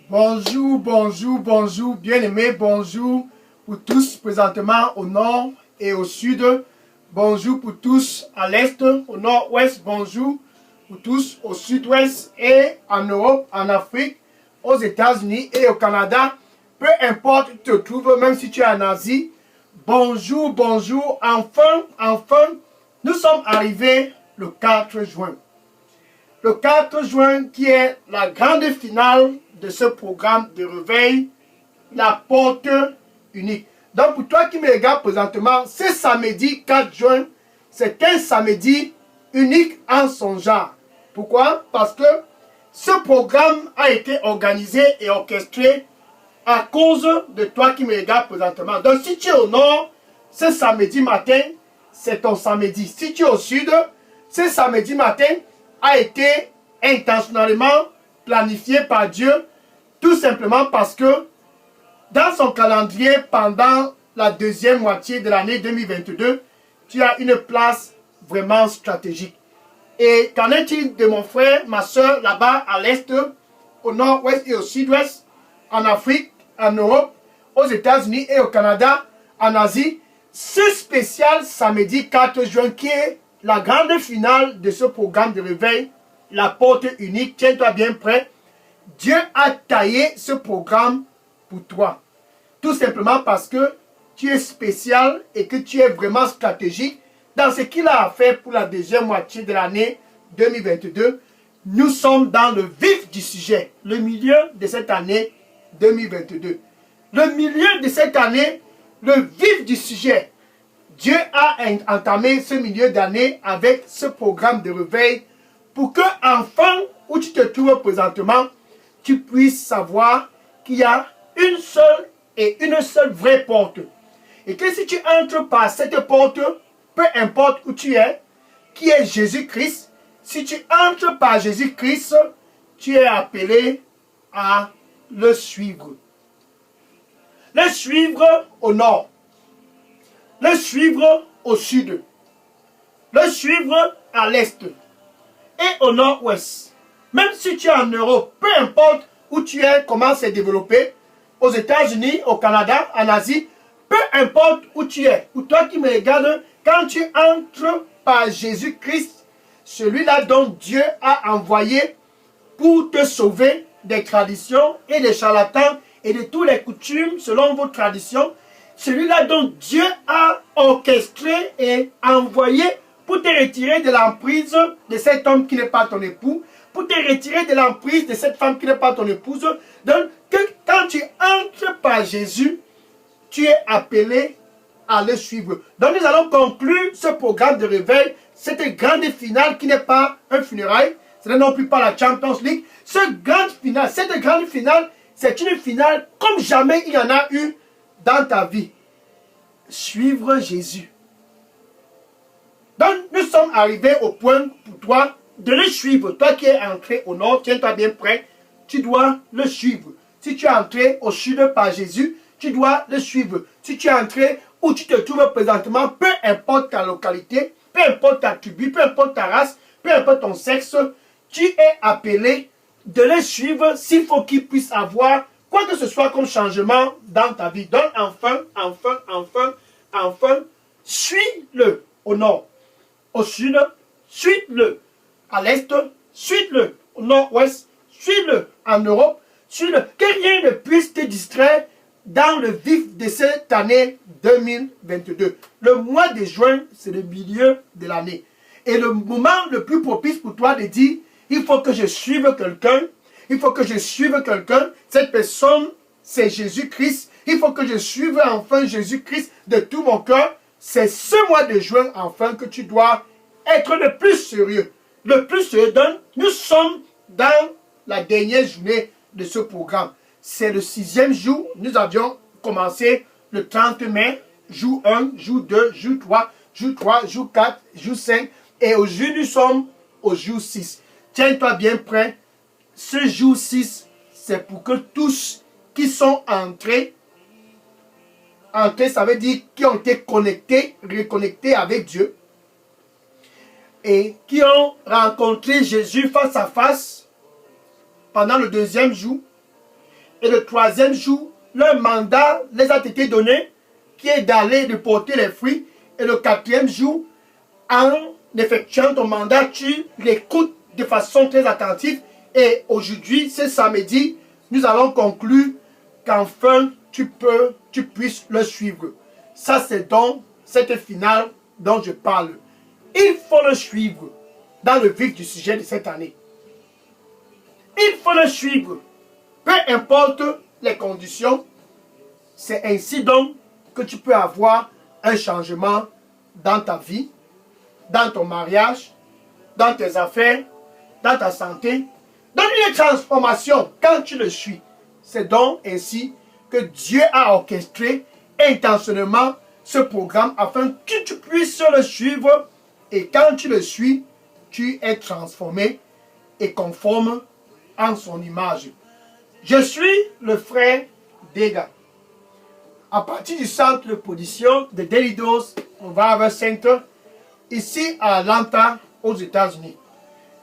Bonjour, bonjour, bonjour, bien-aimés, bonjour pour tous présentement au nord et au sud. Bonjour pour tous à l'est, au nord-ouest, bonjour pour tous au sud-ouest et en Europe, en Afrique, aux États-Unis et au Canada. Peu importe où tu te trouves, même si tu es en Asie, bonjour, bonjour, enfin, nous sommes arrivés le 4 juin. Le 4 juin qui est la grande finale de ce programme de réveil, la porte unique. Donc pour toi qui me regardes présentement, ce samedi 4 juin, c'est un samedi unique en son genre. Pourquoi? Parce que ce programme a été organisé et orchestré à cause de toi qui me regardes présentement. Donc si tu es au nord, ce samedi matin, c'est ton samedi. Si tu es au sud, ce samedi matin a été intentionnellement planifié par Dieu, tout simplement parce que dans son calendrier, pendant la deuxième moitié de l'année 2022, tu as une place vraiment stratégique. Et qu'en est-il de mon frère, ma soeur, là-bas à l'est, au nord-ouest et au sud-ouest, en Afrique, en Europe, aux États-Unis et au Canada, en Asie, ce spécial samedi 4 juin qui est la grande finale de ce programme de réveil, la porte unique, tiens-toi bien prêt. Dieu a taillé ce programme pour toi. Tout simplement parce que tu es spécial et que tu es vraiment stratégique dans ce qu'il a à faire pour la deuxième moitié de l'année 2022. Nous sommes dans le vif du sujet, le milieu de cette année 2022. Le milieu de cette année, le vif du sujet. Dieu a entamé ce milieu d'année avec ce programme de réveil pour que, enfin, où tu te trouves présentement, tu puisses savoir qu'il y a une seule vraie porte. Et que si tu entres par cette porte, peu importe où tu es, qui est Jésus-Christ, si tu entres par Jésus-Christ, tu es appelé à le suivre. Le suivre au nord. Le suivre au sud. Le suivre à l'est. Et au nord-ouest. Même si tu es en Europe, peu importe où tu es, comment c'est développé, aux États-Unis, au Canada, en Asie, peu importe où tu es, ou toi qui me regardes, quand tu entres par Jésus-Christ, celui-là dont Dieu a envoyé pour te sauver des traditions et des charlatans et de toutes les coutumes selon vos traditions, celui-là dont Dieu a orchestré et envoyé pour te retirer de l'emprise de cet homme qui n'est pas ton époux, pour te retirer de l'emprise de cette femme qui n'est pas ton épouse. Donc, que quand tu entres par Jésus, tu es appelé à le suivre. Donc, nous allons conclure ce programme de réveil, cette grande finale qui n'est pas un funérail, ce n'est non plus pas la Champions League. Cette grande finale, c'est une finale comme jamais il y en a eu dans ta vie. Suivre Jésus. Donc, nous sommes arrivés au point pour toi de le suivre. Toi qui es entré au nord, tiens-toi bien prêt, tu dois le suivre. Si tu es entré au sud par Jésus, tu dois le suivre. Si tu es entré où tu te trouves présentement, peu importe ta localité, peu importe ta tribu, peu importe ta race, peu importe ton sexe, tu es appelé de le suivre s'il faut qu'il puisse avoir quoi que ce soit comme changement dans ta vie. Donc enfin, suis-le au nord. Au sud, suis-le. À l'est, suis-le. Au nord-ouest, suis-le. En Europe, suis-le. Que rien ne puisse te distraire dans le vif de cette année 2022. Le mois de juin, c'est le milieu de l'année. Et le moment le plus propice pour toi de dire, il faut que je suive quelqu'un. Il faut que je suive quelqu'un. Cette personne, c'est Jésus-Christ. Il faut que je suive enfin Jésus-Christ de tout mon cœur. C'est ce mois de juin, enfin, que tu dois être le plus sérieux. Le plus sérieux. Donc, nous sommes dans la dernière journée de ce programme. C'est le 6e jour. Nous avions commencé le 30 mai, jour 1, jour 2, jour 3, jour 3, jour 4, jour 5. Et aujourd'hui, nous sommes au jour 6. Tiens-toi bien prêt. Ce jour 6, c'est pour que tous qui sont entrés, ça veut dire qui ont été connectés, reconnectés avec Dieu, et qui ont rencontré Jésus face à face pendant le 2e jour, Et le troisième jour, leur mandat les a été donné, qui est d'aller de porter les fruits. Et le quatrième jour, en effectuant ton mandat, tu l'écoutes de façon très attentive. Et aujourd'hui, ce samedi, nous allons conclure qu'enfin tu puisses le suivre. Ça, c'est donc cette finale dont je parle. Il faut le suivre dans le vif du sujet de cette année. Il faut le suivre. Peu importe les conditions, c'est ainsi donc que tu peux avoir un changement dans ta vie, dans ton mariage, dans tes affaires, dans ta santé, dans une transformation quand tu le suis. C'est donc ainsi que Dieu a orchestré intentionnellement ce programme afin que tu puisses le suivre et quand tu le suis, tu es transformé et conforme en son image. Je suis le frère Dega. À partir du centre de production de Daily Dose Revival Center, ici à Atlanta, aux États-Unis.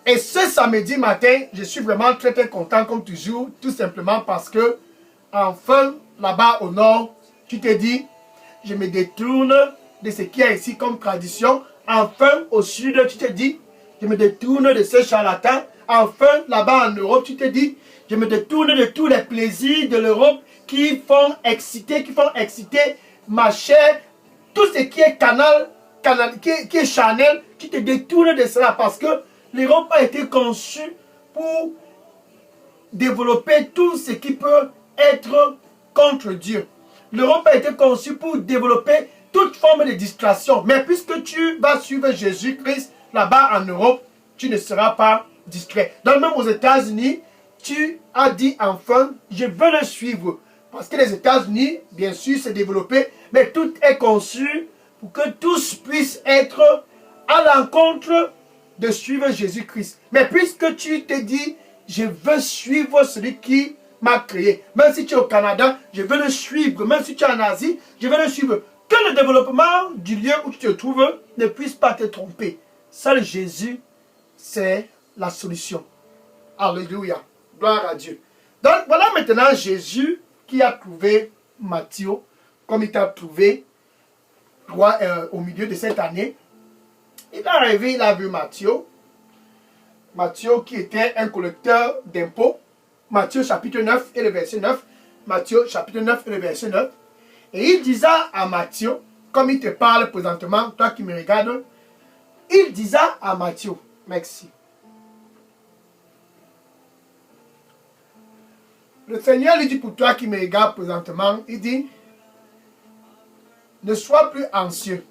Et ce samedi matin, je suis vraiment très content comme toujours, tout simplement parce que enfin, là-bas au nord, tu te dis, je me détourne de ce qu'il y a ici comme tradition. Enfin, au sud, tu te dis, je me détourne de ces charlatans. Enfin, là-bas en Europe, tu te dis, je me détourne de tous les plaisirs de l'Europe qui font exciter ma chair. Tout ce qui est qui est charnel, tu te détournes de cela parce que l'Europe a été conçue pour développer tout ce qui peut être contre Dieu. L'Europe a été conçue pour développer toute forme de distraction. Mais puisque tu vas suivre Jésus-Christ là-bas en Europe, tu ne seras pas distrait. Donc même aux États-Unis, tu as dit enfin, je veux le suivre. Parce que les États-Unis, bien sûr, s'est développé, mais tout est conçu pour que tous puissent être à l'encontre de suivre Jésus-Christ. Mais puisque tu te dis, je veux suivre celui qui m'a créé. Même si tu es au Canada, je veux le suivre. Même si tu es en Asie, je veux le suivre. Que le développement du lieu où tu te trouves ne puisse pas te tromper. Seul Jésus, c'est la solution. Alléluia. Gloire à Dieu. Donc voilà maintenant Jésus qui a trouvé Matthieu, comme il t'a trouvé au milieu de cette année. Il est arrivé, il a vu Matthieu. Matthieu qui était un collecteur d'impôts. Matthieu chapitre 9 et le verset 9. Matthieu chapitre 9 et le verset 9. Et il disait à Matthieu, comme il te parle présentement, toi qui me regardes, il disait à Matthieu, merci. Le Seigneur lui dit pour toi qui me regarde présentement, il dit, ne sois plus anxieux.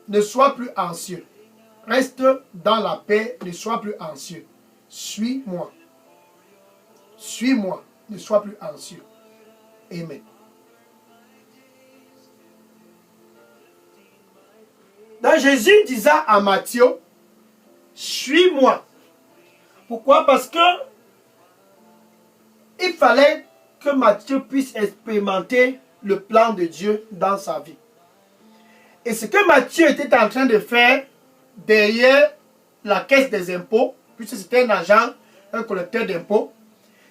Ne sois plus anxieux. Reste dans la paix, ne sois plus anxieux. Suis-moi. Suis-moi, ne sois plus anxieux. Amen. Donc Jésus disait à Matthieu, suis-moi. Pourquoi? Parce que il fallait que Matthieu puisse expérimenter le plan de Dieu dans sa vie. Et ce que Matthieu était en train de faire derrière la caisse des impôts, puisque c'était un agent, un collecteur d'impôts,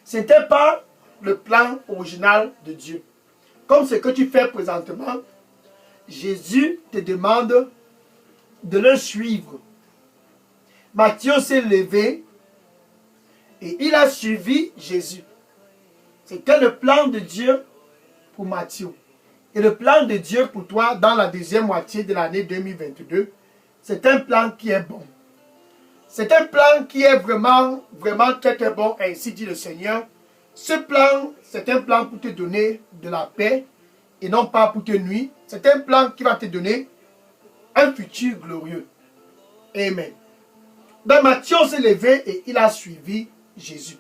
ce n'était pas le plan original de Dieu. Comme ce que tu fais présentement, Jésus te demande de le suivre. Matthieu s'est levé et il a suivi Jésus. C'était le plan de Dieu pour Matthieu. Et le plan de Dieu pour toi dans la deuxième moitié de l'année 2022, c'est un plan qui est bon. C'est un plan qui est vraiment très bon, ainsi dit le Seigneur. Ce plan, c'est un plan pour te donner de la paix et non pas pour te nuire. C'est un plan qui va te donner un futur glorieux. Amen. Donc Matthieu s'est levé et il a suivi Jésus.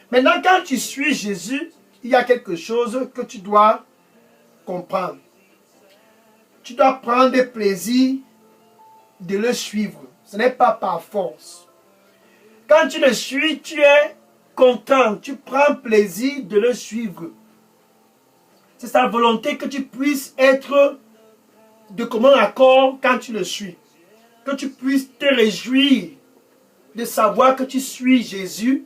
Maintenant, quand tu suis Jésus, il y a quelque chose que tu dois comprendre. Tu dois prendre plaisir de le suivre. Ce n'est pas par force. Quand tu le suis, tu es content. Tu prends plaisir de le suivre. C'est sa volonté que tu puisses être de commun accord quand tu le suis. Que tu puisses te réjouir de savoir que tu suis Jésus.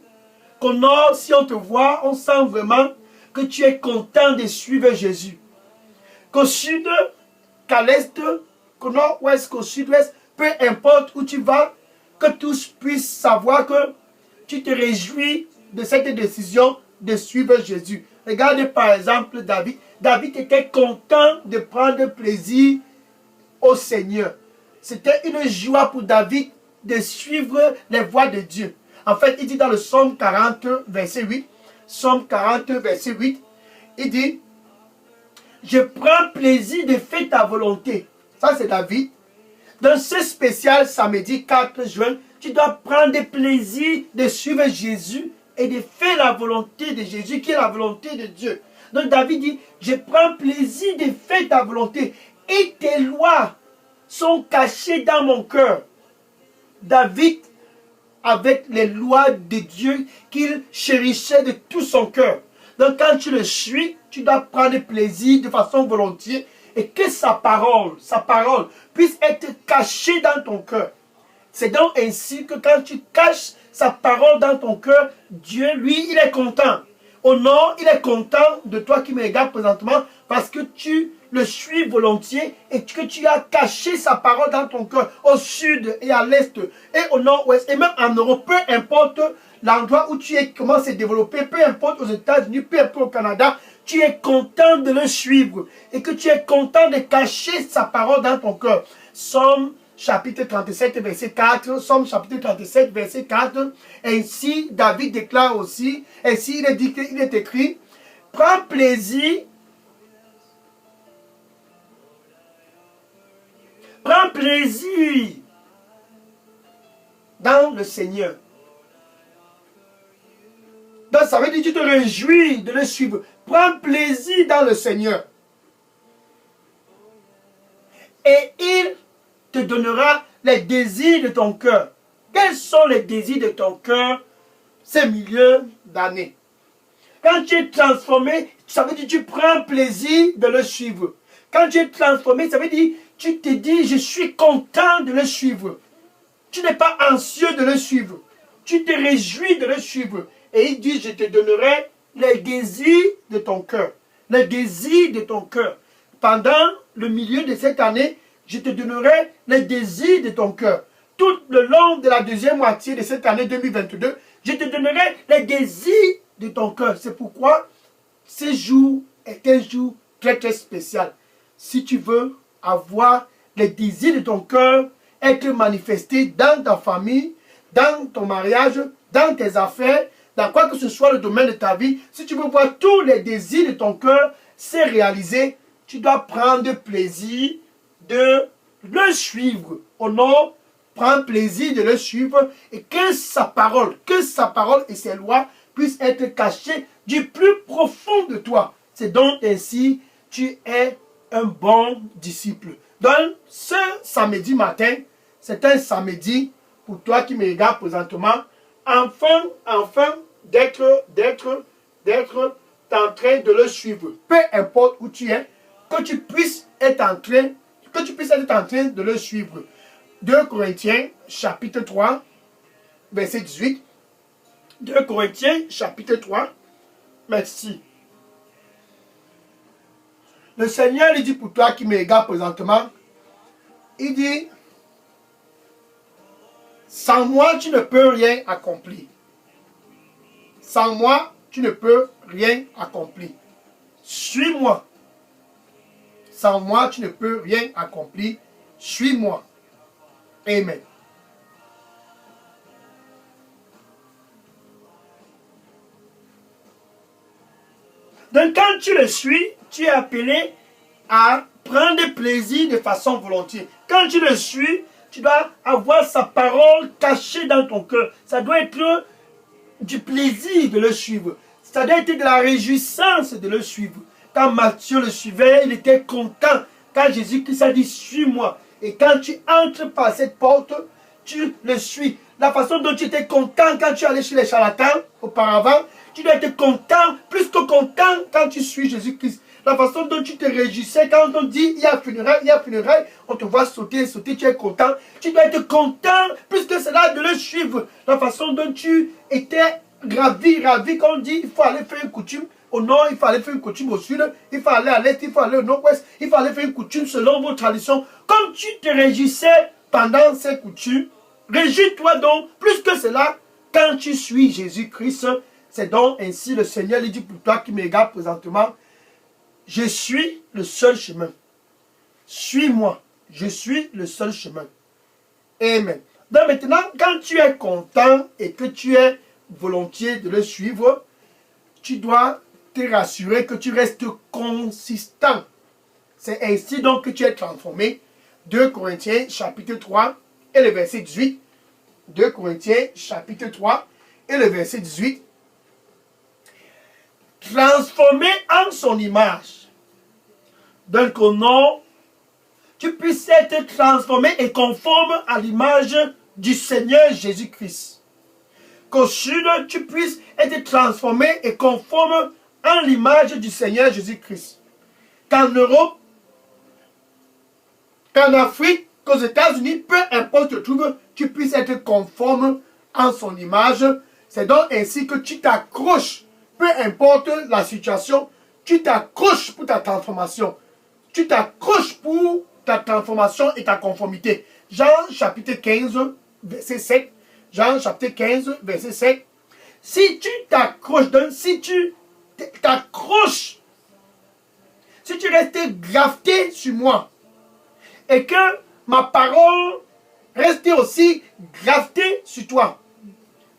qu'au nord, si on te voit, on sent vraiment que tu es content de suivre Jésus. Qu'au sud, qu'à l'est, qu'au nord-ouest, qu'au sud-ouest, peu importe où tu vas, que tous puissent savoir que tu te réjouis de cette décision de suivre Jésus. Regardez par exemple David. David était content de prendre plaisir au Seigneur. C'était une joie pour David de suivre les voies de Dieu. En fait, il dit dans le psaume 40, verset 8, psaume 40, verset 8, il dit, je prends plaisir de faire ta volonté. Ça, c'est David. Dans ce spécial samedi 4 juin, tu dois prendre plaisir de suivre Jésus et de faire la volonté de Jésus, qui est la volonté de Dieu. Donc David dit, je prends plaisir de faire ta volonté et tes lois sont cachées dans mon cœur. David, avec les lois de Dieu qu'il chérissait de tout son cœur. Donc quand tu le suis, tu dois prendre plaisir de façon volontiers et que sa parole puisse être cachée dans ton cœur. C'est donc ainsi que quand tu caches sa parole dans ton cœur, Dieu, lui, il est content. Au nord, il est content de toi qui me regardes présentement parce que tu le suis volontiers et que tu as caché sa parole dans ton cœur au sud et à l'est et au nord-ouest et même en Europe, peu importe l'endroit où tu es, comment c'est développé, peu importe aux États-Unis, peu importe au Canada, tu es content de le suivre et que tu es content de cacher sa parole dans ton cœur. Somme chapitre 37, verset 4, Somme chapitre 37, verset 4, ainsi David déclare aussi, ainsi il est écrit, prends plaisir dans le Seigneur. Donc ça veut dire que tu te réjouis de le suivre. Prends plaisir dans le Seigneur. Et il te donnera les désirs de ton cœur. Quels sont les désirs de ton cœur ces milieux d'années? Quand tu es transformé, ça veut dire que tu prends plaisir de le suivre. Quand tu es transformé, ça veut dire que tu te dis, je suis content de le suivre. Tu n'es pas anxieux de le suivre. Tu te réjouis de le suivre. Et il dit, je te donnerai les désirs de ton cœur. Les désirs de ton cœur. Pendant le milieu de cette année, je te donnerai les désirs de ton cœur. Tout le long de la deuxième moitié de cette année 2022, je te donnerai les désirs de ton cœur. C'est pourquoi ce jour est un jour très très spécial. Si tu veux avoir les désirs de ton cœur, être manifestés dans ta famille, dans ton mariage, dans tes affaires, dans quoi que ce soit le domaine de ta vie, si tu veux voir tous les désirs de ton cœur se réaliser, tu dois prendre plaisir de le suivre. Au nom, prends plaisir de le suivre et que sa parole et ses lois puissent être cachées du plus profond de toi. C'est donc ainsi tu es un bon disciple. Donc, ce samedi matin, c'est un samedi pour toi qui me regardes présentement, enfin d'être en train de le suivre. Peu importe où tu es, que tu puisses être en train de le suivre. 2 Corinthiens chapitre 3, verset 18. 2 Corinthiens chapitre 3, merci. Le Seigneur lui dit pour toi qui me regarde présentement, il dit, sans moi tu ne peux rien accomplir. Sans moi tu ne peux rien accomplir. Suis-moi. Sans moi tu ne peux rien accomplir. Suis-moi. Amen. Donc quand tu le suis, tu es appelé à prendre plaisir de façon volontiers. Quand tu le suis, tu dois avoir sa parole cachée dans ton cœur. Ça doit être du plaisir de le suivre. Ça doit être de la réjouissance de le suivre. Quand Matthieu le suivait, il était content. Quand Jésus-Christ a dit, suis-moi. Et quand tu entres par cette porte, tu le suis. La façon dont tu étais content quand tu allais chez les charlatans auparavant, tu dois être content, plus que content quand tu suis Jésus-Christ. La façon dont tu te réjouissais quand on dit il y a funérailles, on te voit sauter, tu es content. Tu dois être content plus que cela de le suivre. La façon dont tu étais ravir, quand on dit il faut aller faire une coutume au nord, il faut aller faire une coutume au sud, il faut aller à l'est, il faut aller au nord-ouest, il faut aller faire une coutume selon vos traditions. Comme tu te régissais pendant ces coutumes, régis-toi donc plus que cela quand tu suis Jésus-Christ. C'est donc ainsi le Seigneur lui dit pour toi qui me regarde présentement, je suis le seul chemin. Suis-moi, je suis le seul chemin. Amen. Donc maintenant, quand tu es content et que tu es volontiers de le suivre, tu dois te rassurer que tu restes consistant. C'est ainsi donc que tu es transformé. 2 Corinthiens chapitre 3 et le verset 18. 2 Corinthiens chapitre 3 et le verset 18. Transformé en son image. Donc au nom, tu puisses être transformé et conforme à l'image du Seigneur Jésus-Christ. Qu'au sud, tu puisses être transformé et conforme à l'image du Seigneur Jésus-Christ. Qu'en Europe, qu'en Afrique, qu'aux États-Unis, peu importe où tu te trouves, tu puisses être conforme à son image. C'est donc ainsi que tu t'accroches, peu importe la situation, tu t'accroches pour ta transformation. Tu t'accroches pour ta transformation et ta conformité. Jean chapitre 15, verset 7. Jean chapitre 15, verset 7. Si tu t'accroches, si tu t'accroches, si tu restes grafté sur moi, et que ma parole reste aussi graftée sur toi.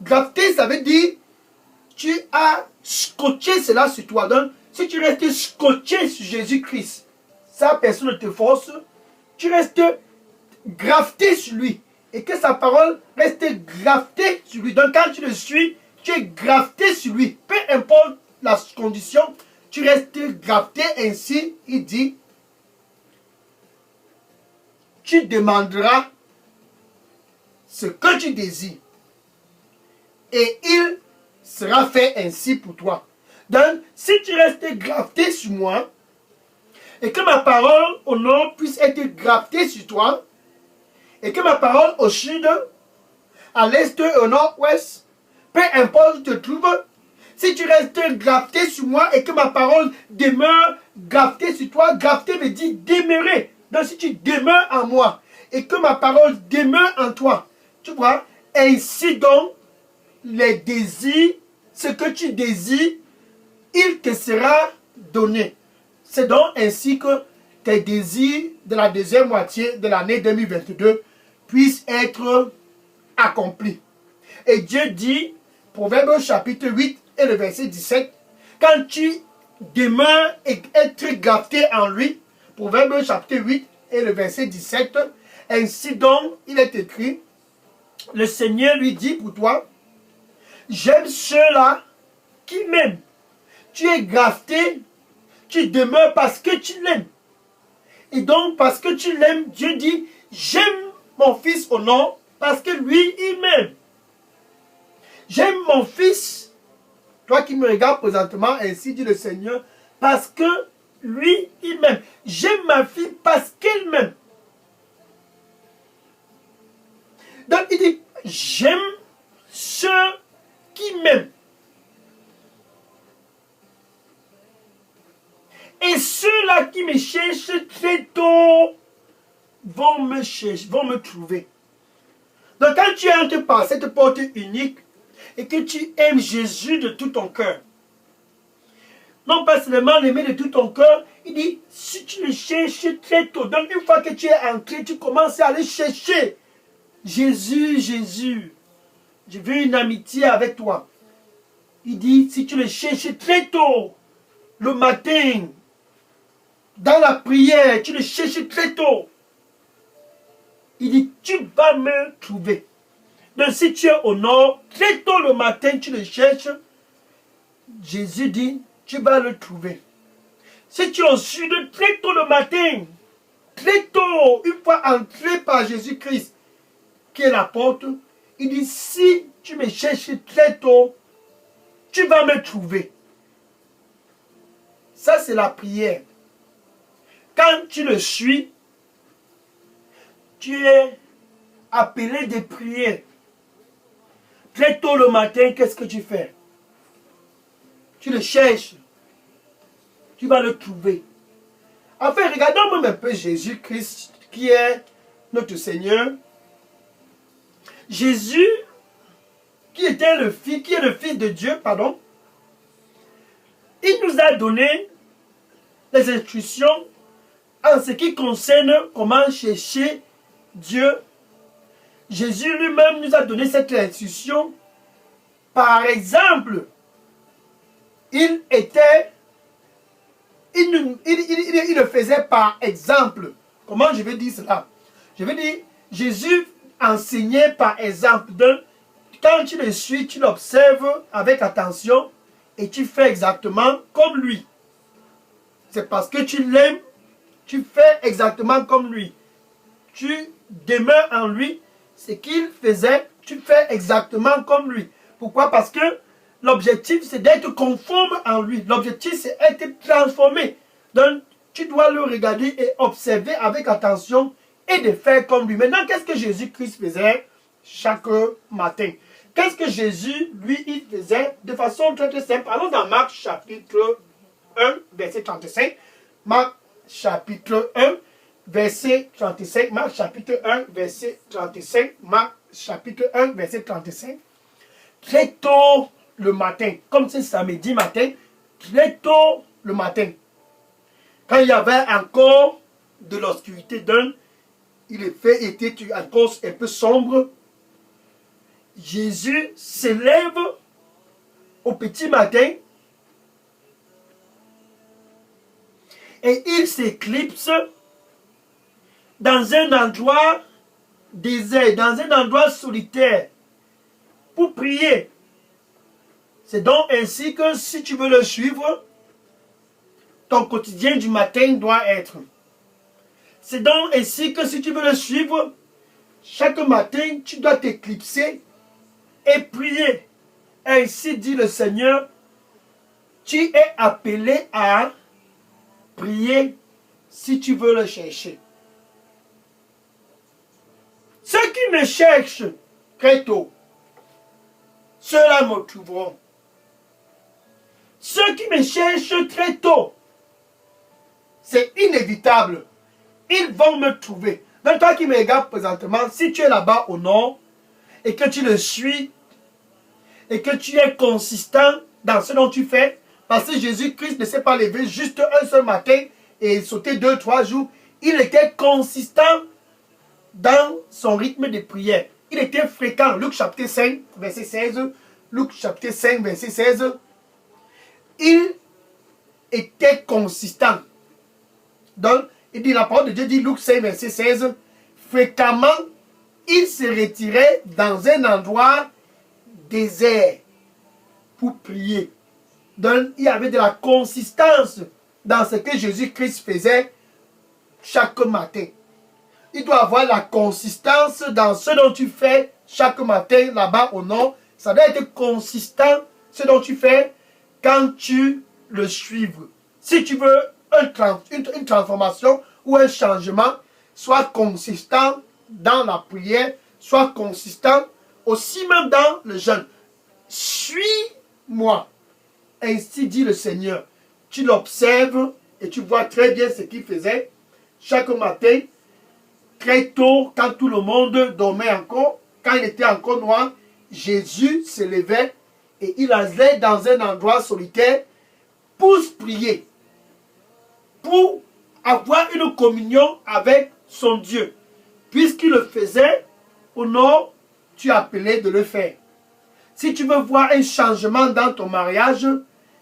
Grafté, ça veut dire, tu as scotché cela sur toi. Donc, si tu restes scotché sur Jésus-Christ, sa personne ne te force, tu restes grafté sur lui. Et que sa parole reste graftée sur lui. Donc quand tu le suis, tu es grafté sur lui. Peu importe la condition, tu restes grafté. Ainsi, il dit, tu demanderas ce que tu désires. Et il sera fait ainsi pour toi. Donc, si tu restes grafté sur moi, et que ma parole au nord puisse être graftée sur toi, et que ma parole au sud, à l'est et au nord-ouest, peu importe où tu te trouves, si tu restes grafté sur moi et que ma parole demeure graftée sur toi, grafté veut dire demeurer. Donc si tu demeures en moi et que ma parole demeure en toi, tu vois, ainsi donc les désirs, ce que tu désires, il te sera donné. C'est donc ainsi que tes désirs de la deuxième moitié de l'année 2022 puissent être accomplis. Et Dieu dit, Proverbe chapitre 8 et le verset 17, quand tu demeures et être grafté en lui, Proverbe chapitre 8 et le verset 17, ainsi donc il est écrit, le Seigneur lui dit pour toi, j'aime ceux-là qui m'aiment. Tu es grafté, tu demeures parce que tu l'aimes. Et donc, parce que tu l'aimes, Dieu dit, j'aime mon fils au nom, parce que lui, il m'aime. J'aime mon fils, toi qui me regardes présentement, ainsi dit le Seigneur, parce que lui, il m'aime. J'aime ma fille parce qu'elle m'aime. Donc, il dit, j'aime ceux qui m'aiment. Et ceux-là qui me cherchent très tôt vont me chercher, vont me trouver. Donc quand tu entres par cette porte unique et que tu aimes Jésus de tout ton cœur, non pas seulement l'aimer de tout ton cœur, il dit, si tu le cherches très tôt, donc une fois que tu es entré, tu commences à aller chercher. Jésus, Jésus, je veux une amitié avec toi. Il dit, si tu le cherches très tôt, le matin, dans la prière, tu le cherches très tôt. Il dit, tu vas me trouver. Donc si tu es au nord, très tôt le matin, tu le cherches. Jésus dit, tu vas le trouver. Si tu es au sud, très tôt le matin, très tôt, une fois entré par Jésus-Christ, qui est la porte, il dit, si tu me cherches très tôt, tu vas me trouver. Ça, c'est la prière. Quand tu le suis, tu es appelé de prier. Très tôt le matin, qu'est-ce que tu fais? Tu le cherches. Tu vas le trouver. Enfin, regardons même un peu Jésus-Christ, qui est notre Seigneur. Jésus, qui est le Fils de Dieu, pardon, il nous a donné les instructions en ce qui concerne comment chercher Dieu. Jésus lui-même nous a donné cette instruction. Par exemple, il le faisait par exemple. Comment je vais dire cela? Je vais dire, Jésus enseignait par exemple. Donc, quand tu le suis, tu l'observes avec attention et tu fais exactement comme lui. C'est parce que tu l'aimes, tu fais exactement comme lui. Tu demeures en lui. Ce qu'il faisait, tu fais exactement comme lui. Pourquoi? Parce que l'objectif, c'est d'être conforme en lui. L'objectif, c'est être transformé. Donc, tu dois le regarder et observer avec attention et de faire comme lui. Maintenant, qu'est-ce que Jésus-Christ faisait chaque matin? Qu'est-ce que Jésus, lui, il faisait de façon très très simple? Allons dans Marc chapitre 1, verset 35. Marc chapitre 1, verset 35. Marc chapitre 1, verset 35. Marc chapitre 1, verset 35. Très tôt le matin, comme c'est samedi matin, très tôt le matin, quand il y avait encore de l'obscurité d'un, était encore un peu sombre, Jésus se lève au petit matin et il s'éclipse dans un endroit désert, dans un endroit solitaire, pour prier. C'est donc ainsi que si tu veux le suivre, ton quotidien du matin doit être. C'est donc ainsi que si tu veux le suivre, chaque matin, tu dois t'éclipser et prier. Ainsi dit le Seigneur, tu es appelé à prier si tu veux le chercher. Ceux qui me cherchent très tôt, ceux-là me trouveront. Ceux qui me cherchent très tôt, c'est inévitable. Ils vont me trouver. Donc toi qui me regardes présentement, si tu es là-bas au nord, et que tu le suis, et que tu es consistant dans ce dont tu fais, parce que Jésus-Christ ne s'est pas levé juste un seul matin et sauté 2-3 jours, il était consistant dans son rythme de prière. Il était fréquent. Luc chapitre 5, verset 16. Luc chapitre 5, verset 16. Il était consistant. Donc, il dit, la parole de Dieu dit, Luc 5, verset 16, fréquemment, il se retirait dans un endroit désert pour prier. Donc, il y avait de la consistance dans ce que Jésus-Christ faisait chaque matin. Il doit avoir la consistance dans ce dont tu fais chaque matin là-bas au nord. Ça doit être consistant, ce dont tu fais, quand tu le suives. Si tu veux une transformation ou un changement, sois consistant dans la prière, sois consistant aussi même dans le jeûne. Suis-moi, ainsi dit le Seigneur. Tu l'observes et tu vois très bien ce qu'il faisait chaque matin, très tôt, quand tout le monde dormait encore, quand il était encore noir, Jésus se levait et il allait dans un endroit solitaire pour prier, pour avoir une communion avec son Dieu. Puisqu'il le faisait, au nord, tu es appelé de le faire. Si tu veux voir un changement dans ton mariage,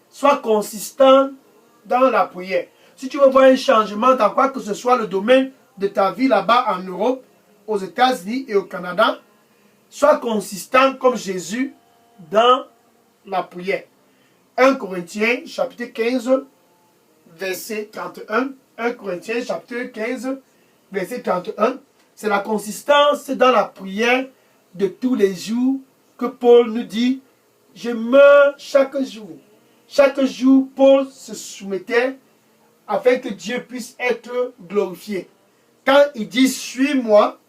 sois consistant dans la prière. Si tu veux voir un changement dans quoi que ce soit le domaine de ta vie là-bas en Europe, aux États-Unis et au Canada, sois consistant comme Jésus dans la prière. 1 Corinthiens chapitre 15, verset 31. 1 Corinthiens chapitre 15, verset 31. C'est la consistance dans la prière de tous les jours que Paul nous dit, je meurs chaque jour. Chaque jour, Paul se soumettait afin que Dieu puisse être glorifié. Quand il dit, suis-moi,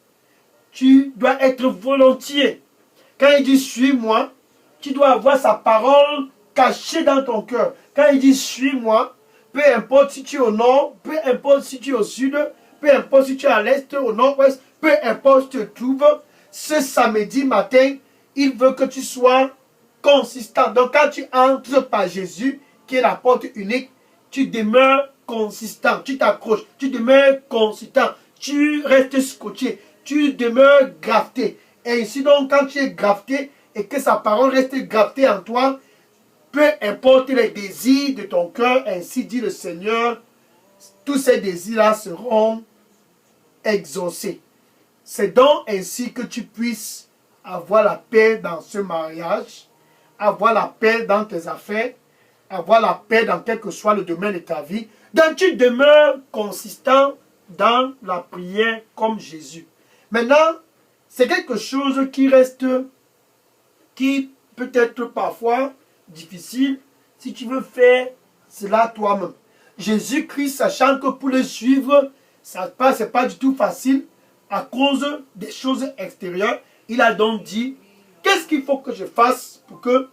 tu dois être volontiers. Quand il dit suis-moi, tu dois avoir sa parole cachée dans ton cœur. Quand il dit suis-moi, peu importe si tu es au nord, peu importe si tu es au sud, peu importe si tu es à l'est, au nord-ouest, peu importe où tu te trouves, ce samedi matin, il veut que tu sois consistant. Donc quand tu entres par Jésus, qui est la porte unique, tu demeures consistant, tu t'accroches, tu demeures consistant, tu restes scotché, tu demeures grafté. Et ainsi donc, quand tu es grafté et que sa parole reste graftée en toi, peu importe les désirs de ton cœur, ainsi dit le Seigneur, tous ces désirs-là seront exaucés. C'est donc ainsi que tu puisses avoir la paix dans ce mariage, avoir la paix dans tes affaires, avoir la paix dans quel que soit le domaine de ta vie. Donc tu demeures consistant dans la prière comme Jésus. Maintenant, c'est quelque chose qui reste, qui peut être parfois difficile si tu veux faire cela toi-même. Jésus-Christ, sachant que pour le suivre, ça n'est pas du tout facile à cause des choses extérieures, il a donc dit, qu'est-ce qu'il faut que je fasse pour que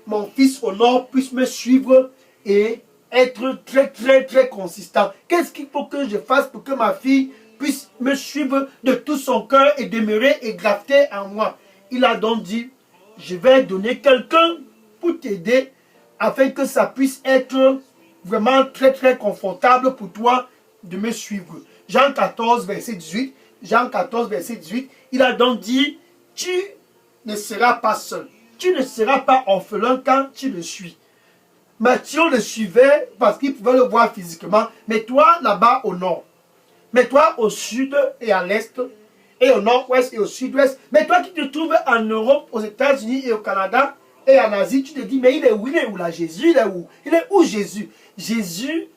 mon fils au nord puisse me suivre et être très consistant? Qu'est-ce qu'il faut que je fasse pour que ma fille puisse me suivre de tout son cœur et demeurer et grafter en moi? Il a donc dit, je vais donner quelqu'un pour t'aider afin que ça puisse être vraiment très confortable pour toi de me suivre. Jean 14, verset 18. Jean 14, verset 18. Il a donc dit, tu ne seras pas seul. Tu ne seras pas orphelin quand tu le suis. Matthieu le suivait parce qu'il pouvait le voir physiquement. Mais toi, là-bas au nord. Mais toi, au sud et à l'est. Et au nord-ouest et au sud-ouest. Mais toi qui te trouves en Europe, aux États-Unis et au Canada et en Asie, tu te dis, mais il est où là Jésus? Il est où? Il est où Jésus? Jésus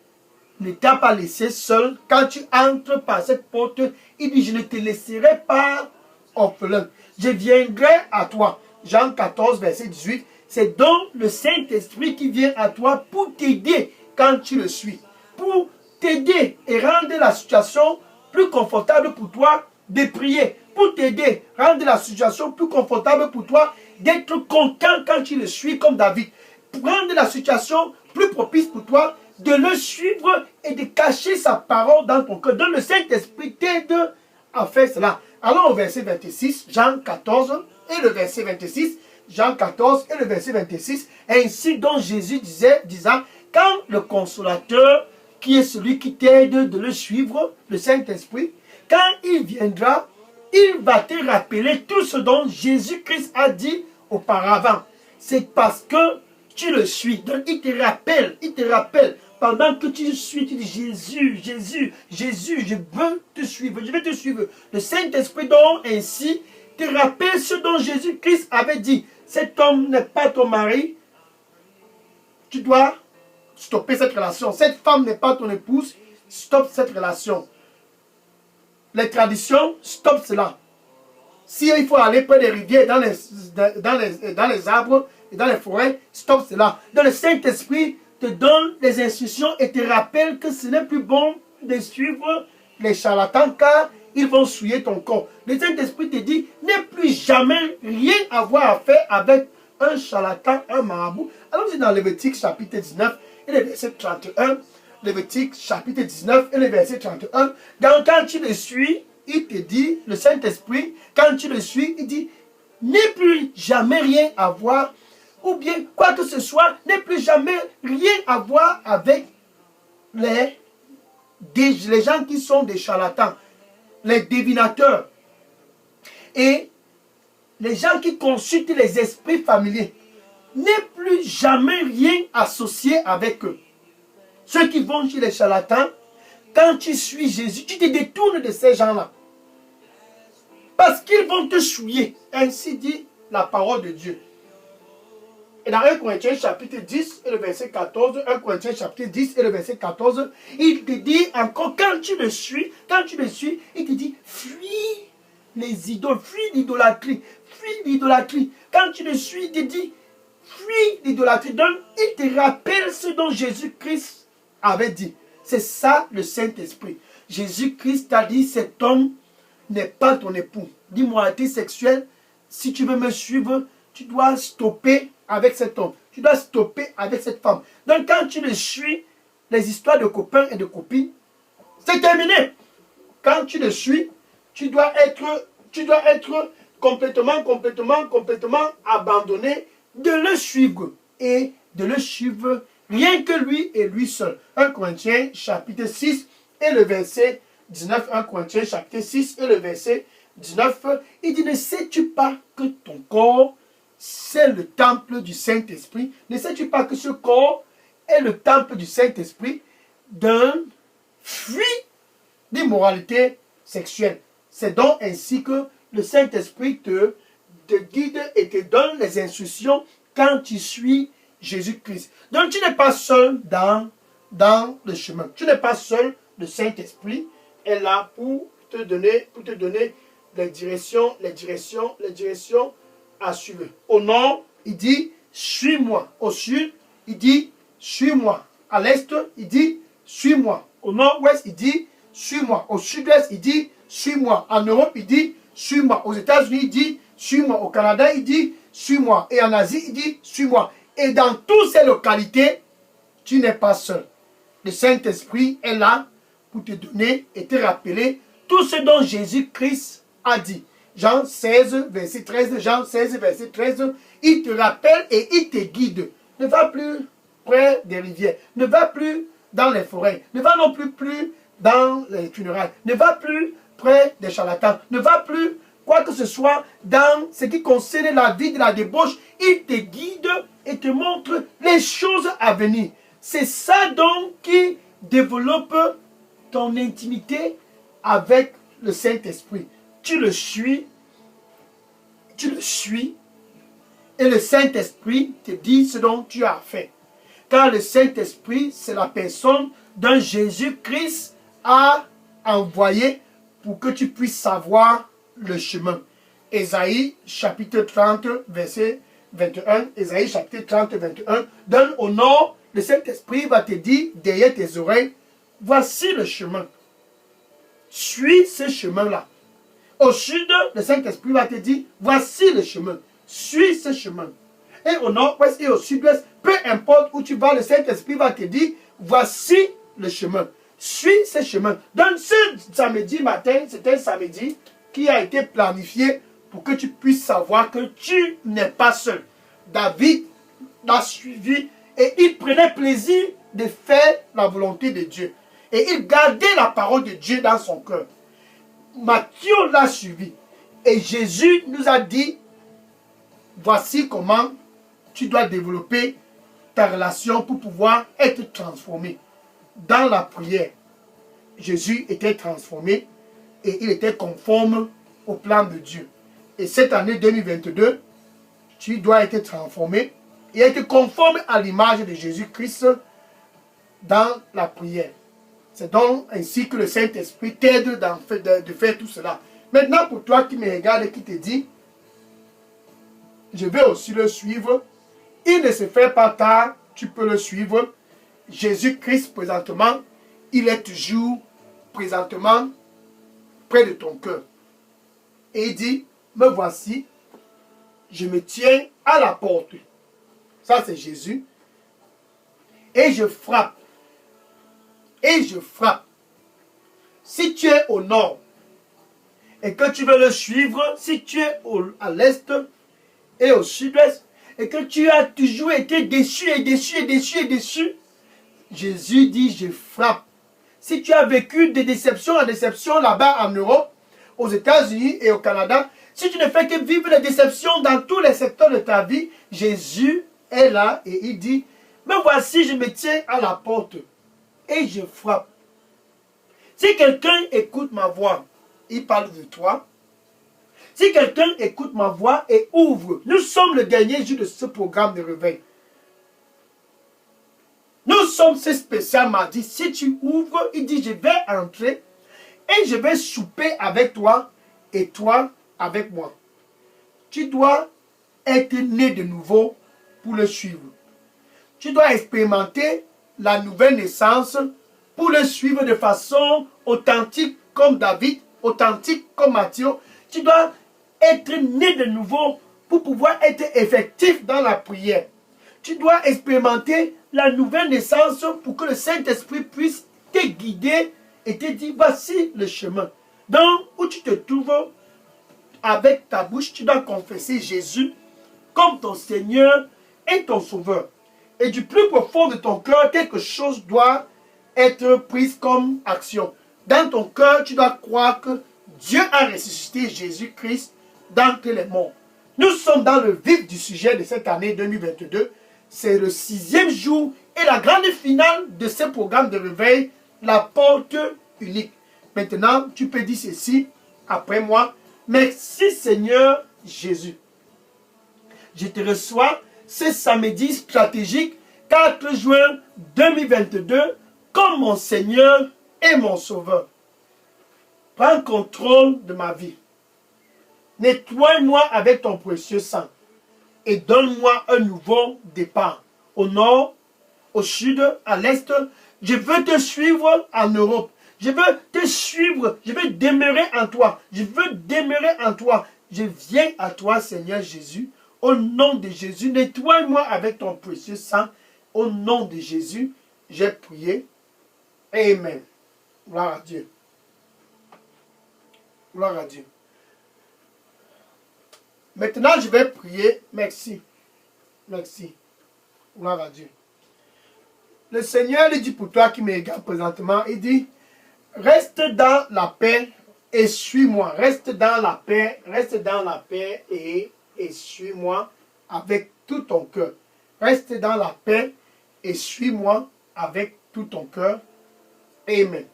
ne t'a pas laissé seul. Quand tu entres par cette porte, il dit, je ne te laisserai pas orphelin. Je viendrai à toi. Jean 14, verset 18. C'est donc le Saint-Esprit qui vient à toi pour t'aider quand tu le suis. Pour t'aider et rendre la situation plus confortable pour toi de prier. Pour t'aider, rendre la situation plus confortable pour toi d'être content quand tu le suis comme David. Pour rendre la situation plus propice pour toi de le suivre et de cacher sa parole dans ton cœur. Donc le Saint-Esprit t'aide à faire cela. Allons au verset 26, Jean 14 et le verset 26. Jean 14 et le verset 26. Ainsi donc Jésus disant, quand le consolateur, qui est celui qui t'aide de le suivre, le Saint-Esprit, quand il viendra, il va te rappeler tout ce dont Jésus-Christ a dit auparavant. C'est parce que tu le suis. Donc il te rappelle. Pendant que tu le suis, tu dis Jésus, je veux te suivre, je vais te suivre. Le Saint-Esprit donc ainsi te rappelle ce dont Jésus-Christ avait dit. Cet homme n'est pas ton mari, tu dois stopper cette relation. Cette femme n'est pas ton épouse, stoppe cette relation. Les traditions, stop cela. Si il faut aller près des rivières, dans les arbres et dans les forêts, stop cela. Donc le Saint-Esprit te donne les instructions et te rappelle que ce n'est plus bon de suivre les charlatans car ils vont souiller ton corps. Le Saint-Esprit te dit, n'aie plus jamais rien à avoir à faire avec un charlatan, un marabout. Alors c'est dans Lévitique chapitre 19 et le verset 31. Lévitique chapitre 19 et le verset 31. Donc quand tu le suis, il te dit, le Saint-Esprit, quand tu le suis, il dit, n'aie plus jamais rien à voir, ou bien quoi que ce soit, n'aie plus jamais rien à voir avec les gens qui sont des charlatans, les divinateurs et les gens qui consultent les esprits familiers. N'aie plus jamais rien associé avec eux. Ceux qui vont chez les charlatans, quand tu suis Jésus, tu te détournes de ces gens-là. Parce qu'ils vont te souiller. Ainsi dit la parole de Dieu. Et dans 1 Corinthiens chapitre 10 et le verset 14, 1 Corinthiens chapitre 10 et le verset 14, il te dit encore, quand tu le suis, il te dit, fuis les idoles, fuis l'idolâtrie, Quand tu le suis, il te dit, fuis l'idolâtrie. Donc, il te rappelle ce dont Jésus-Christ avait dit. C'est ça le Saint-Esprit. Jésus-Christ a dit, cet homme n'est pas ton époux. D'immoralité sexuelle, si tu veux me suivre, tu dois stopper avec cet homme. Tu dois stopper avec cette femme. Donc quand tu le suis, les histoires de copains et de copines, c'est terminé. Quand tu le suis, tu dois être complètement abandonné de le suivre. Et de le suivre rien que lui et lui seul. 1 Corinthiens chapitre 6 et le verset 19. 1 Corinthiens chapitre 6 et le verset 19. Il dit, ne sais-tu pas que ton corps, c'est le temple du Saint-Esprit? Ne sais-tu pas que ce corps est le temple du Saint-Esprit d'un fruit d'immoralité sexuelle? C'est donc ainsi que le Saint-Esprit te guide et te donne les instructions quand tu suis Jésus-Christ. Donc tu n'es pas seul dans le chemin. Tu n'es pas seul. Le Saint-Esprit est là pour te donner les directions à suivre. Au nord, il dit, suis-moi. Au sud, il dit, suis-moi. À l'est, il dit, suis-moi. Au nord-ouest, il dit, suis-moi. Au sud-est, il dit, suis-moi. En Europe, il dit, suis-moi. Aux États-Unis, il dit, suis-moi. Au Canada, il dit, suis-moi. Et en Asie, il dit, suis-moi. Et dans toutes ces localités, tu n'es pas seul. Le Saint-Esprit est là pour te donner et te rappeler tout ce dont Jésus-Christ a dit. Jean 16, verset 13, Jean 16, verset 13, il te rappelle et il te guide. Ne va plus près des rivières, ne va plus dans les forêts, ne va non plus dans les funérailles, ne va plus près des charlatans, ne va plus quoi que ce soit dans ce qui concerne la vie de la débauche. Il te guide et te montre les choses à venir. C'est ça donc qui développe ton intimité avec le Saint-Esprit. Tu le suis, et le Saint-Esprit te dit ce dont tu as fait. Car le Saint-Esprit, c'est la personne dont Jésus-Christ a envoyé pour que tu puisses savoir le chemin. Ésaïe chapitre 30, verset 21. Ésaïe chapitre 30, 21. Donne au nord, le Saint-Esprit va te dire derrière tes oreilles, voici le chemin. Suis ce chemin-là. Au sud, le Saint-Esprit va te dire, voici le chemin. Suis ce chemin. Et au nord-ouest et au sud-ouest, peu importe où tu vas, le Saint-Esprit va te dire, voici le chemin. Suis ce chemin. Donc ce samedi matin, c'est un samedi qui a été planifié pour que tu puisses savoir que tu n'es pas seul. David l'a suivi et il prenait plaisir de faire la volonté de Dieu. Et il gardait la parole de Dieu dans son cœur. Matthieu l'a suivi. Et Jésus nous a dit, voici comment tu dois développer ta relation pour pouvoir être transformé. Dans la prière, Jésus était transformé et il était conforme au plan de Dieu. Et cette année 2022, tu dois être transformé et être conforme à l'image de Jésus-Christ dans la prière. C'est donc ainsi que le Saint-Esprit t'aide de faire tout cela. Maintenant, pour toi qui me regarde et qui te dit, je vais aussi le suivre, il ne se fait pas tard, tu peux le suivre. Jésus-Christ, présentement, il est toujours présentement près de ton cœur. Et il dit, me voici, je me tiens à la porte. Ça, c'est Jésus. Et je frappe. Et je frappe. Si tu es au nord et que tu veux le suivre, si tu es à l'est et au sud-est et que tu as toujours été déçu et déçu et déçu et déçu, Jésus dit, je frappe. Si tu as vécu de déception en déception là-bas en Europe, aux États-Unis et au Canada, si tu ne fais que vivre les déceptions dans tous les secteurs de ta vie, Jésus est là et il dit, me voici, je me tiens à la porte et je frappe. Si quelqu'un écoute ma voix, il parle de toi. Si quelqu'un écoute ma voix et ouvre, nous sommes le dernier jour de ce programme de réveil. Nous sommes ce spécial mardi. Si tu ouvres, il dit, je vais entrer et je vais souper avec toi et toi avec moi. Tu dois être né de nouveau pour le suivre. Tu dois expérimenter la nouvelle naissance pour le suivre de façon authentique comme David, authentique comme Matthieu. Tu dois être né de nouveau pour pouvoir être effectif dans la prière. Tu dois expérimenter la nouvelle naissance pour que le Saint-Esprit puisse te guider et te dire, voici le chemin. Donc, où tu te trouves, avec ta bouche, tu dois confesser Jésus comme ton Seigneur et ton Sauveur. Et du plus profond de ton cœur, quelque chose doit être pris comme action. Dans ton cœur, tu dois croire que Dieu a ressuscité Jésus-Christ d'entre les morts. Nous sommes dans le vif du sujet de cette année 2022. C'est le 6e jour et la grande finale de ce programme de réveil, la porte unique. Maintenant, tu peux dire ceci après moi. Merci Seigneur Jésus. Je te reçois ce samedi stratégique 4 juin 2022 comme mon Seigneur et mon Sauveur. Prends contrôle de ma vie. Nettoie-moi avec ton précieux sang et donne-moi un nouveau départ. Au nord, au sud, à l'est, je veux te suivre en Europe. Je veux te suivre, je veux demeurer en toi. Je veux demeurer en toi. Je viens à toi, Seigneur Jésus. Au nom de Jésus, nettoie-moi avec ton précieux sang. Au nom de Jésus, j'ai prié. Amen. Gloire à Dieu. Gloire à Dieu. Maintenant, je vais prier. Merci. Merci. Gloire à Dieu. Le Seigneur il dit pour toi qui me regarde présentement, il dit, reste dans la paix et suis-moi. Reste dans la paix et suis-moi avec tout ton cœur. Reste dans la paix et suis-moi avec tout ton cœur. Amen.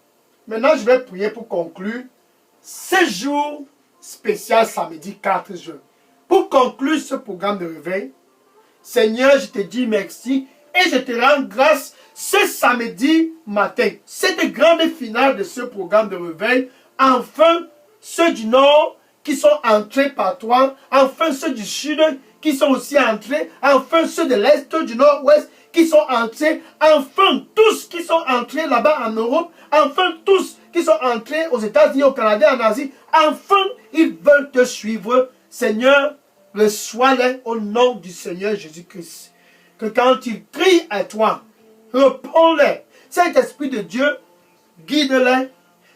Maintenant, je vais prier pour conclure ce jour spécial samedi 4 juin. Pour conclure ce programme de réveil, Seigneur, je te dis merci et je te rends grâce ce samedi matin. Cette grande finale de ce programme de réveil. Enfin, ceux du Nord qui sont entrés par toi. Enfin, ceux du Sud qui sont aussi entrés. Enfin, ceux de l'Est, du Nord-Ouest qui sont entrés. Enfin, tous qui sont entrés là-bas en Europe. Enfin, tous qui sont entrés aux États-Unis, au Canada, en Asie. Enfin, ils veulent te suivre. Seigneur, reçois-les au nom du Seigneur Jésus-Christ. Que quand ils crient à toi, réponds-les. Saint-Esprit de Dieu, guide-les.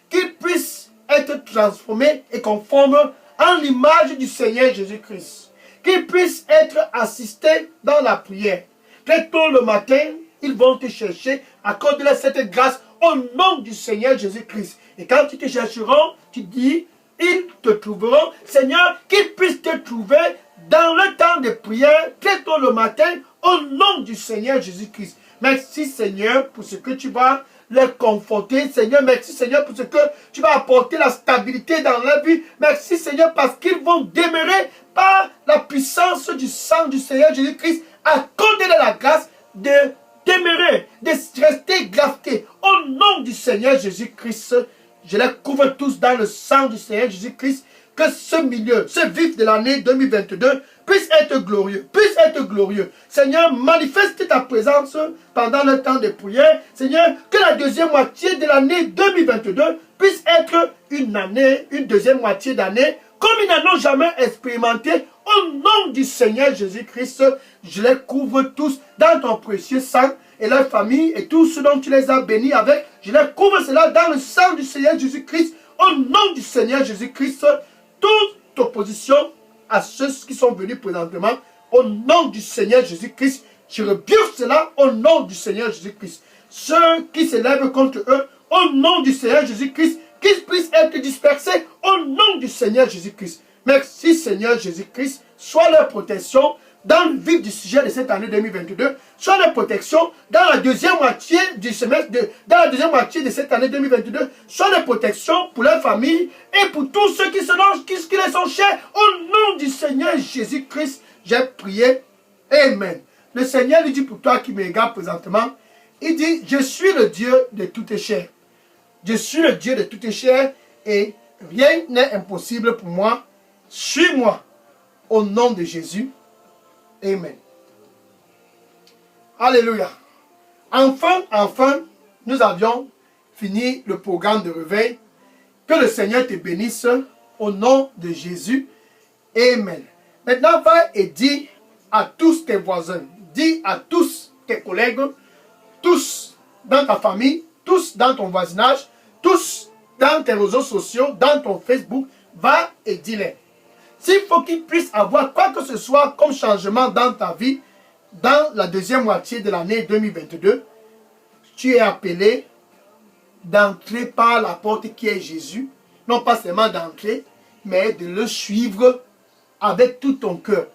Qu'ils puissent être transformés et conformes en l'image du Seigneur Jésus-Christ. Qu'ils puissent être assistés dans la prière. Très tôt le matin, ils vont te chercher. Accorde-leur cette grâce au nom du Seigneur Jésus-Christ. Et quand ils te chercheront, tu dis, ils te trouveront. Seigneur, qu'ils puissent te trouver dans le temps de prière, très tôt le matin, au nom du Seigneur Jésus-Christ. Merci Seigneur pour ce que tu vas les conforter. Seigneur, merci Seigneur pour ce que tu vas apporter la stabilité dans leur vie. Merci Seigneur parce qu'ils vont demeurer par la puissance du sang du Seigneur Jésus-Christ. Accorde-leur la grâce de demeurer, de rester graftés. Au nom du Seigneur Jésus-Christ, je les couvre tous dans le sang du Seigneur Jésus-Christ. Que ce milieu, ce vif de l'année 2022 puisse être glorieux, Seigneur, manifeste ta présence pendant le temps de prière. Seigneur, que la deuxième moitié de l'année 2022 puisse être une deuxième moitié d'année comme ils n'en ont jamais expérimenté. Au nom du Seigneur Jésus-Christ, je les couvre tous dans ton précieux sang et leur famille et tous ceux dont tu les as bénis avec. Je les couvre cela dans le sang du Seigneur Jésus-Christ. Au nom du Seigneur Jésus-Christ, toute opposition à ceux qui sont venus présentement, au nom du Seigneur Jésus-Christ, je rebute cela au nom du Seigneur Jésus-Christ. Ceux qui s'élèvent contre eux, au nom du Seigneur Jésus-Christ, qu'ils puissent être dispersés au nom du Seigneur Jésus-Christ. Merci Seigneur Jésus-Christ, sois leur protection dans le vif du sujet de cette année 2022, soit leur protection dans la deuxième moitié du semestre, dans la deuxième moitié de cette année 2022, soit leur protection pour leur famille et pour tous ceux qui les sont chers. Au nom du Seigneur Jésus-Christ, j'ai prié. Amen. Le Seigneur lui dit pour toi qui me regarde présentement, il dit, je suis le Dieu de toutes chair. Je suis le Dieu de toutes chair et rien n'est impossible pour moi. Suis-moi au nom de Jésus. Amen. Alléluia. Enfin, nous avions fini le programme de réveil. Que le Seigneur te bénisse au nom de Jésus. Amen. Maintenant, va et dis à tous tes voisins, dis à tous tes collègues, tous dans ta famille, tous dans ton voisinage, tous dans tes réseaux sociaux, dans ton Facebook, va et dis-les. S'il faut qu'ils puissent avoir quoi que ce soit comme changement dans ta vie, dans la deuxième moitié de l'année 2022, tu es appelé d'entrer par la porte qui est Jésus, non pas seulement d'entrer, mais de le suivre avec tout ton cœur.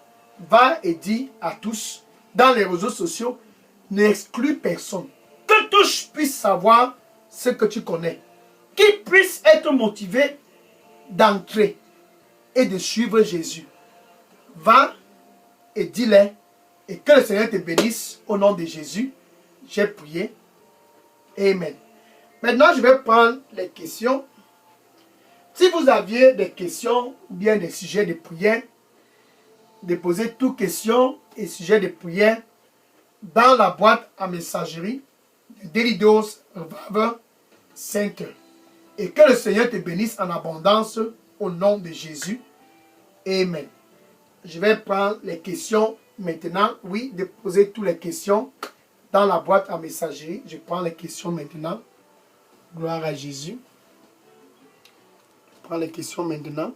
Va et dis à tous, dans les réseaux sociaux, n'exclus personne. Que tous puissent savoir ce que tu connais. Qu'ils puissent être motivés d'entrer et de suivre Jésus. Va et dis-les et que le Seigneur te bénisse au nom de Jésus. J'ai prié. Amen. Maintenant, je vais prendre les questions. Si vous aviez des questions ou bien des sujets de prière, déposez toutes questions et sujets de prière dans la boîte à messagerie de Daily Dose Revival Center. Et que le Seigneur te bénisse en abondance au nom de Jésus. Amen. Je vais prendre les questions maintenant. Oui, déposez toutes les questions dans la boîte à messagerie. Je prends les questions maintenant. Gloire à Jésus. Je prends les questions maintenant.